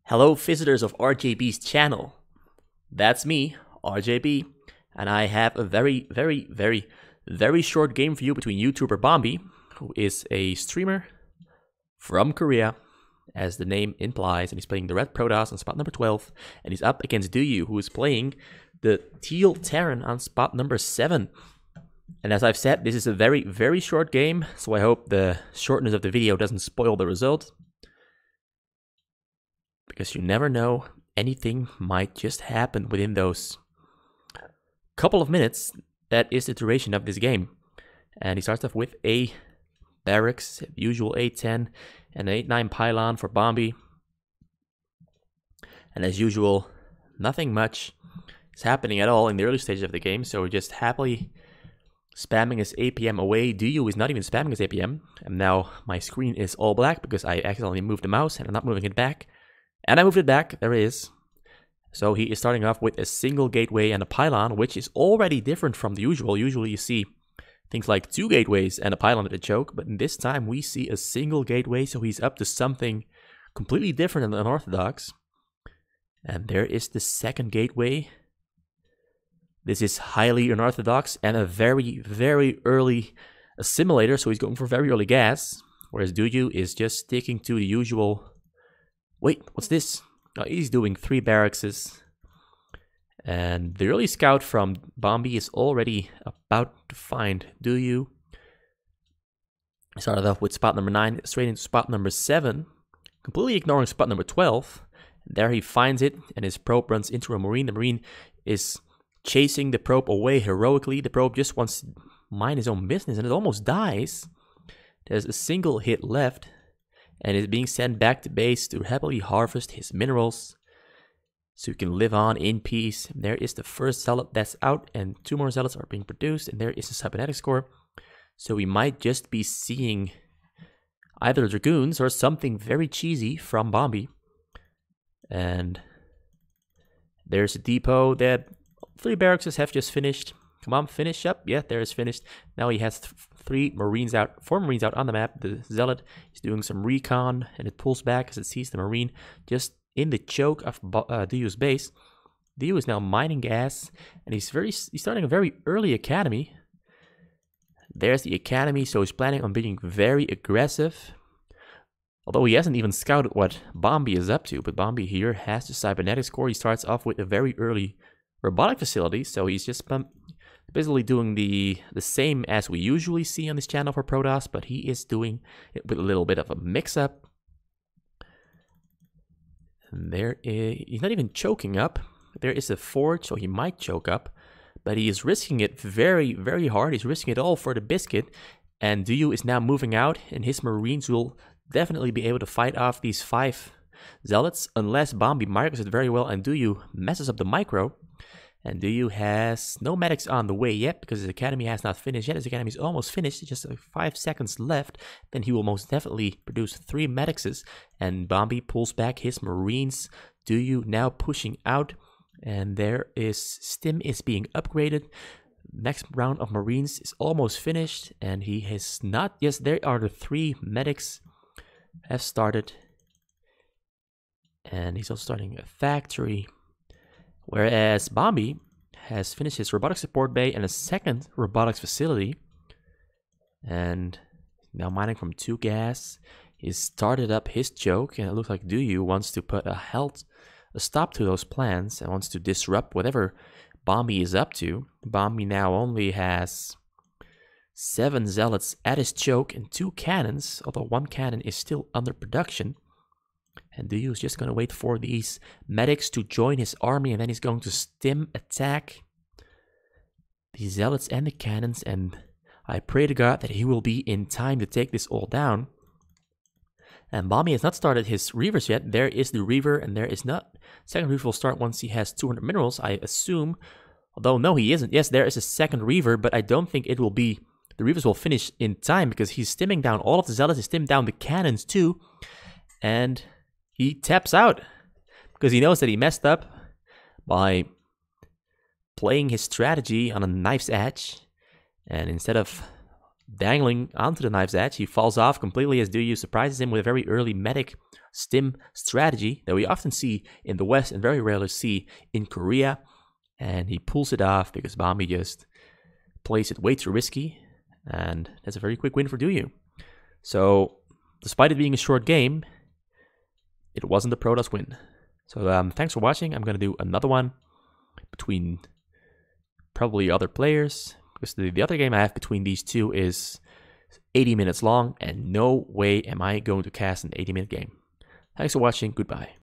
Hello visitors of RJB's channel. That's me, RJB, and I have a very short game for you between Youtuber BomBi, who is a streamer from Korea, as the name implies, and he's playing the red Protoss on spot number 12, and he's up against Doyou, who is playing the Teal Terran on spot number 7. And as I've said, this is a very short game, so I hope the shortness of the video doesn't spoil the result. Because you never know, anything might just happen within those couple of minutes. That is the duration of this game. And he starts off with a barracks, usual A10, and an 8-9 pylon for BomBi. And as usual, nothing much is happening at all in the early stages of the game, so we're just happily spamming his APM away. Doyou is not even spamming his APM, and now my screen is all black because I accidentally moved the mouse and I'm not moving it back. And I moved it back, there it is. So he is starting off with a single gateway and a pylon, which is already different from the usual. Usually you see things like 2 gateways and a pylon at the choke, but in this time we see a single gateway, so he's up to something completely different than unorthodox. And there is the second gateway. This is highly unorthodox and a very early assimilator, so he's going for very early gas, whereas Doyou is just sticking to the usual. Wait, what's this? Oh, he's doing 3 barracks. And the early scout from BomBi is already about to find Doyou. He started off with spot number 9, straight into spot number 7, completely ignoring spot number 12. There he finds it, and his probe runs into a Marine. The Marine is chasing the probe away heroically. The probe just wants to mind his own business, and it almost dies. There's a single hit left, and is being sent back to base to happily harvest his minerals so he can live on in peace. There is the first zealot that's out, and 2 more zealots are being produced, and there is a cybernetics core. So we might just be seeing either dragoons or something very cheesy from BomBi. And there's a depot that 3 barracks have just finished. Come on, finish up. Yeah, there is finished. Now he has 4 Marines out on the map. The Zealot is doing some recon, and it pulls back as it sees the Marine just in the choke of Doyou's base. Doyou is now mining gas, and he's starting a very early academy. There's the academy, so he's planning on being very aggressive. Although he hasn't even scouted what BomBi is up to, but BomBi here has the cybernetics core. He starts off with a very early robotic facility, so he's just basically doing the same as we usually see on this channel for Protoss, but he is doing it with a little bit of a mix-up. And he's not even choking up. There is a forge, so he might choke up, but he is risking it very hard. He's risking it all for the biscuit, and Doyou is now moving out, and his Marines will definitely be able to fight off these 5 zealots, unless BomBi micros it very well and Doyou messes up the micro. And Doyou has no medics on the way yet, because his academy has not finished yet. His academy is almost finished, just 5 seconds left. Then he will most definitely produce 3 medics, and BomBi pulls back his Marines. Doyou now pushing out, and there is Stim is being upgraded. Next round of Marines is almost finished, and he has not. Yes, there are the 3 medics have started, and he's also starting a factory. Whereas BomBi has finished his robotics support bay and a second robotics facility. And now mining from 2 gas. He's started up his choke, and it looks like Doyou wants to put a stop to those plans and wants to disrupt whatever BomBi is up to. BomBi now only has 7 zealots at his choke and 2 cannons, although 1 cannon is still under production. And Doyou is just going to wait for these medics to join his army, and then he's going to stim attack the zealots and the cannons, and I pray to God that he will be in time to take this all down. And BomBi has not started his reavers yet. There is the reaver, and there is not. Second reaver will start once he has 200 minerals, I assume. Although, no, he isn't. Yes, there is a second reaver, but I don't think it will be. The reavers will finish in time, because he's stimming down all of the zealots. He's stimming down the cannons too. And he taps out because he knows that he messed up by playing his strategy on a knife's edge. And instead of dangling onto the knife's edge. He falls off completely as Doyou surprises him with a very early medic stim strategy that we often see in the West and very rarely see in Korea. And he pulls it off because BomBi just plays it way too risky. And that's a very quick win for Doyou. So, despite it being a short game, it wasn't a Protoss win. So, thanks for watching. I'm going to do another one between probably other players, because the other game I have between these two is 80 minutes long, and no way am I going to cast an 80-minute game. Thanks for watching. Goodbye.